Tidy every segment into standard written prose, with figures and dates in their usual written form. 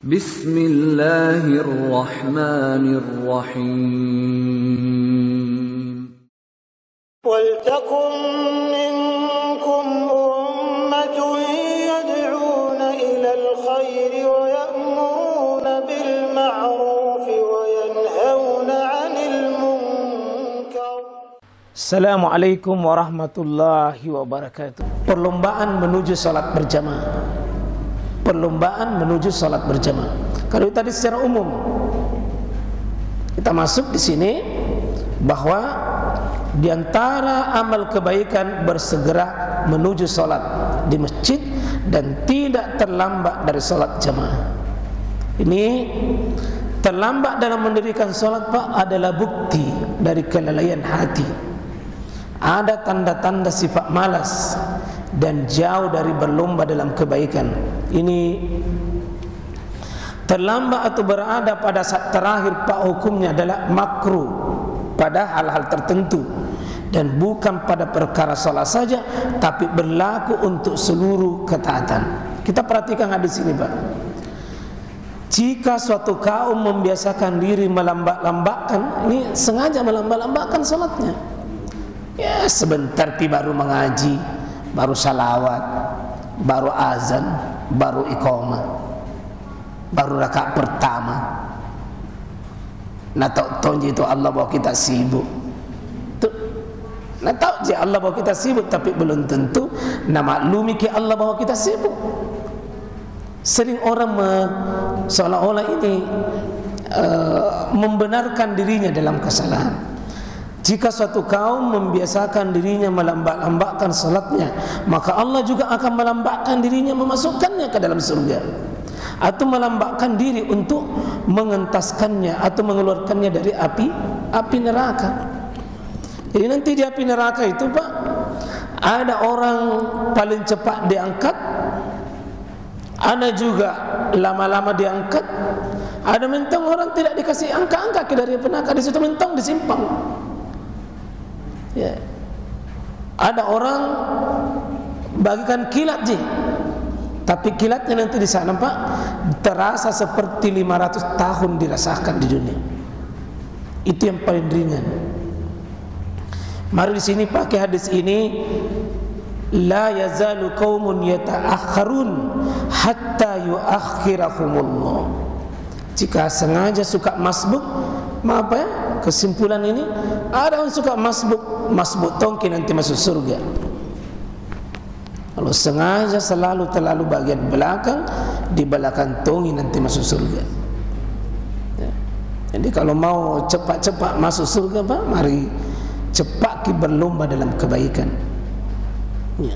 Bismillahirrahmanirrahim. Waltakum minkum ummatun yad'una ilal khairi wa ya'muruna bil ma'rufi wa yanhauna 'anil munkar. Assalamualaikum warahmatullahi wabarakatuh. Perlombaan menuju salat berjamaah. Perlombaan menuju salat berjamaah. Kalau tadi secara umum kita masuk di sini bahwa di antara amal kebaikan bersegera menuju salat di masjid dan tidak terlambat dari salat jamaah. Ini terlambat dalam mendirikan salat Pak adalah bukti dari kelalaian hati. Ada tanda-tanda sifat malas dan jauh dari berlomba dalam kebaikan. Ini terlambat atau berada pada saat terakhir Pak hukumnya adalah makruh pada hal-hal tertentu dan bukan pada perkara salat saja, tapi berlaku untuk seluruh ketaatan. Kita perhatikan hadis ini Pak. Jika suatu kaum membiasakan diri melambat-lambatkan, ini sengaja melambat-lambatkan salatnya. Ya sebentar pi baru mengaji, baru salawat, baru azan, baru iqamah, baru rakaat pertama. Nah tahu itu Allah bawa kita sibuk. Nah tahu je Allah bawa kita sibuk, tapi belum tentu nak maklumi ke Allah bawa kita sibuk. Sering orang seolah-olah ini membenarkan dirinya dalam kesalahan. Jika suatu kaum membiasakan dirinya melambat-lambatkan salatnya, maka Allah juga akan melambatkan dirinya memasukkannya ke dalam surga, atau melambatkan diri untuk mengentaskannya atau mengeluarkannya dari api neraka. Jadi nanti di api neraka itu Pak, ada orang paling cepat diangkat, ada juga lama-lama diangkat, ada mentang orang tidak dikasih angka-angka dari api neraka, di situ mentang disimpang. Ya. Ada orang bagikan kilat je, tapi kilatnya nanti di sana Pak terasa seperti 500 tahun dirasakan di dunia. Itu yang paling ringan. Mari di sini pakai hadis ini, la yazalu qaumun yata'akhkharun hatta yuakhirahumullah. Jika sengaja suka masbuk, apa ya? Kesimpulan ini, ada orang suka masbuk tongki nanti masuk surga. Kalau sengaja selalu terlalu bagian belakang, di belakang tongki nanti masuk surga. Ya. Jadi kalau mau cepat-cepat masuk surga Pak, mari cepat kita berlomba dalam kebaikan. Ya.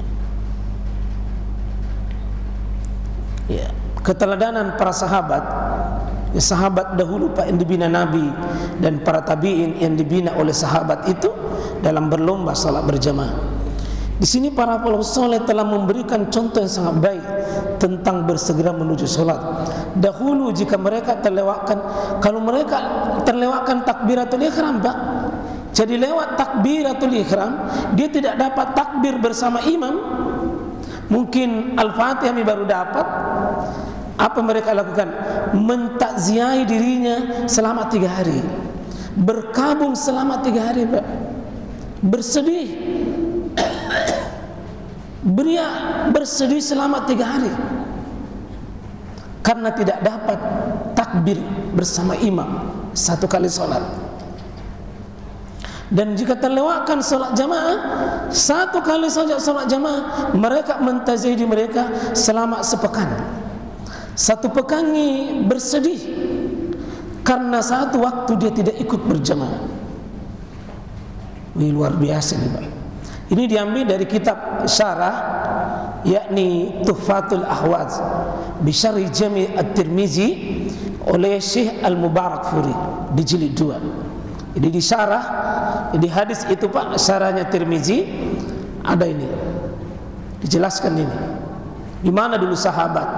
Ya. Keteladanan para sahabat, ya, sahabat dahulu Pak yang dibina Nabi dan para tabi'in yang dibina oleh sahabat itu dalam berlomba salat berjamaah. Di sini para ulama saleh telah memberikan contoh yang sangat baik tentang bersegera menuju salat. Dahulu jika mereka terlewatkan, kalau mereka terlewatkan takbiratul ihram Pak, jadi lewat takbiratul ihram dia tidak dapat takbir bersama imam, mungkin Al-Fatihah baru dapat. Apa mereka lakukan? Mentakziahi dirinya selama 3 hari, berkabung selama 3 hari Pak, bersedih, beriak, bersedih selama 3 hari karena tidak dapat takbir bersama imam 1 kali sholat. Dan jika terlewatkan sholat jamaah 1 kali saja sholat jamaah, mereka mentakziahi mereka selama sepekan. 1 pekan ini bersedih karena 1 waktu dia tidak ikut berjamaah. Ini luar biasa nih Pak. Ini diambil dari kitab syarah, yakni Tuhfatul Ahwaz bi Syarh Jami' At-Tirmizi oleh Syekh Al-Mubarakfuri di jilid 2. Jadi di syarah, di hadis itu Pak, syarahnya Tirmizi ada ini, dijelaskan ini. Di mana dulu sahabat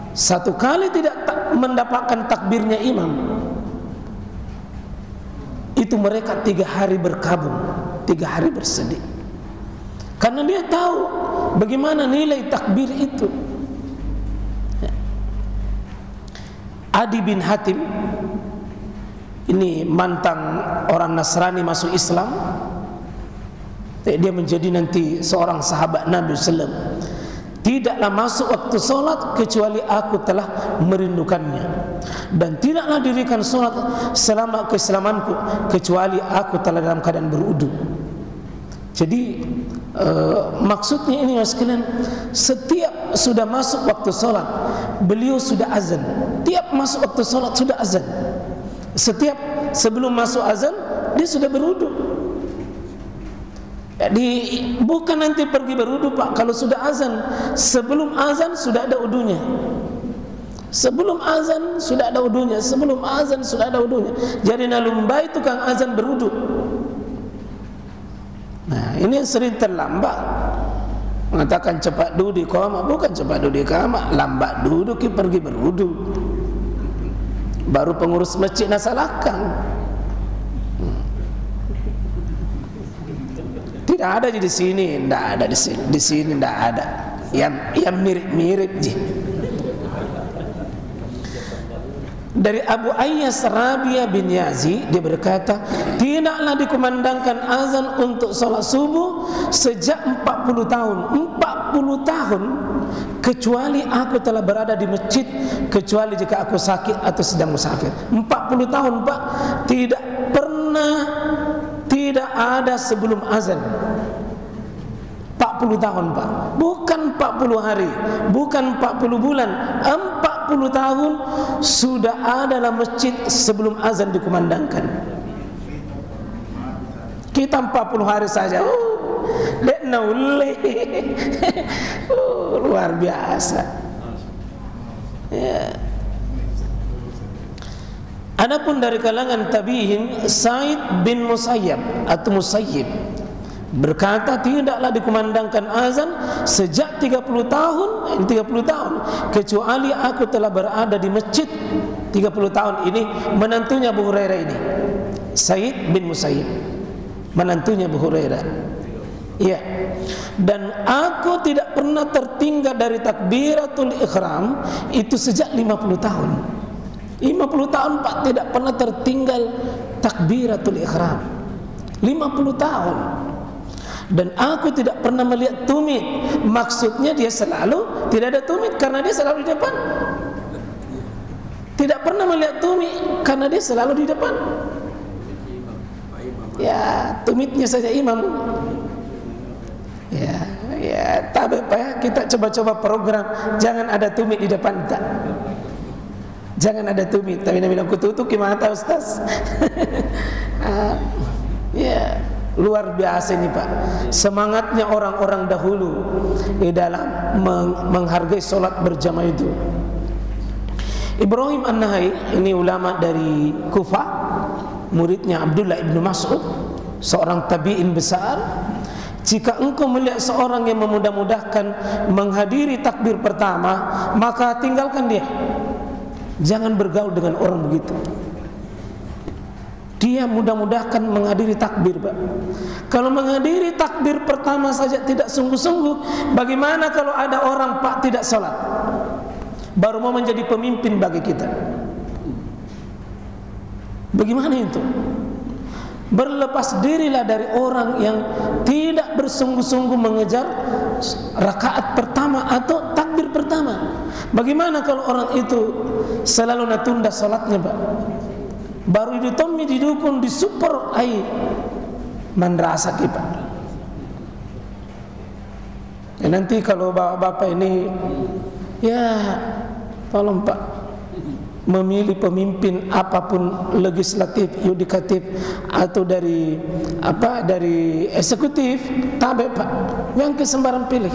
1 kali tidak mendapatkan takbirnya imam, itu mereka 3 hari berkabung, 3 hari bersedih, karena dia tahu bagaimana nilai takbir itu. Adi bin Hatim, ini mantan orang Nasrani masuk Islam. Dia menjadi nanti seorang sahabat Nabi SAW. Tidaklah masuk waktu solat kecuali aku telah merindukannya, dan tidaklah dirikan solat selama keislamanku kecuali aku telah dalam keadaan berwudu. Jadi maksudnya ini mas sekalian, setiap sudah masuk waktu solat beliau sudah azan. Tiap masuk waktu solat sudah azan. Setiap sebelum masuk azan dia sudah berwudu. Jadi bukan nanti pergi berwudu Pak, kalau sudah azan. Sebelum azan sudah ada wudunya. Sebelum azan sudah ada wudunya. Sebelum azan sudah ada wudunya. Jadi nalumbai tukang azan berwudu. Nah, ini yang sering terlambat. Mengatakan cepat duduk iqamah, bukan cepat duduk iqamah, lambat duduk pergi berwudu. Baru pengurus masjid nasalahkan. Tidak ada di sini, tidak ada di sini. Di sini tidak ada. Yang mirip-mirip je. Dari Abu Ayyas Rabi'ah bin Yazid, dia berkata, tidaklah dikumandangkan azan untuk salat subuh sejak 40 tahun. 40 tahun kecuali aku telah berada di masjid, kecuali jika aku sakit atau sedang musafir. 40 tahun Pak, tidak pernah, tidak ada sebelum azan. 40 tahun Pak, bukan 40 hari, bukan 40 bulan, 40 tahun sudah ada dalam masjid sebelum azan dikumandangkan. Kita 40 hari saja, luar biasa. Ya. Adapun dari kalangan tabi'in, Sa'id bin Musayyab atau Musayyib berkata, tidaklah dikumandangkan azan sejak 30 tahun kecuali aku telah berada di masjid. 30 tahun ini menantunya Abu Hurairah ini, Sa'id bin Musayyib, menantunya Abu Hurairah. Iya. Dan aku tidak pernah tertinggal dari takbiratul ihram itu sejak 50 tahun. 50 tahun Pak tidak pernah tertinggal takbiratul ihram. 50 tahun. Dan aku tidak pernah melihat tumit. Maksudnya dia selalu tidak ada tumit karena dia selalu di depan. Tidak pernah melihat tumit karena dia selalu di depan. Ya, tumitnya saja imam. Ya, tapi Pak ya, kita coba-coba program jangan ada tumit di depan tak. Jangan ada tumit. Tapi Nabi bilang kututup gimana Ustaz? Ya, luar biasa ini Pak. Semangatnya orang-orang dahulu di dalam menghargai solat berjamaah itu. Ibrahim An-Nakhai, ini ulama dari Kufah, muridnya Abdullah ibn Mas'ud, seorang tabi'in besar. Jika engkau melihat seorang yang memudah-mudahkan menghadiri takbir pertama, maka tinggalkan dia. Jangan bergaul dengan orang begitu. Dia mudah-mudahkan menghadiri takbir Pak. Kalau menghadiri takbir pertama saja tidak sungguh-sungguh, bagaimana kalau ada orang Pak tidak salat, baru mau menjadi pemimpin bagi kita? Bagaimana itu? Berlepas dirilah dari orang yang tidak bersungguh-sungguh mengejar rakaat pertama atau takbir pertama. Bagaimana kalau orang itu selalu natunda salatnya Pak? Baru ditomi didukung disupport ai mandrasah kita. Ya, nanti kalau bapak-bapak ini ya tolong Pak memilih pemimpin apapun, legislatif, yudikatif atau dari eksekutif, tabe Pak, yang kesembaran pilih,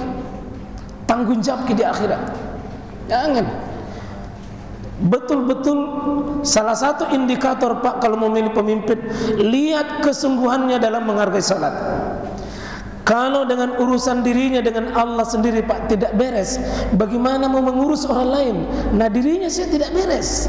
tanggung jawab di akhirat. Jangan. Betul-betul salah satu indikator Pak kalau memilih pemimpin, lihat kesungguhannya dalam menghargai salat. Kalau dengan urusan dirinya dengan Allah sendiri Pak tidak beres, bagaimana mau mengurus orang lain? Nah dirinya saya tidak beres.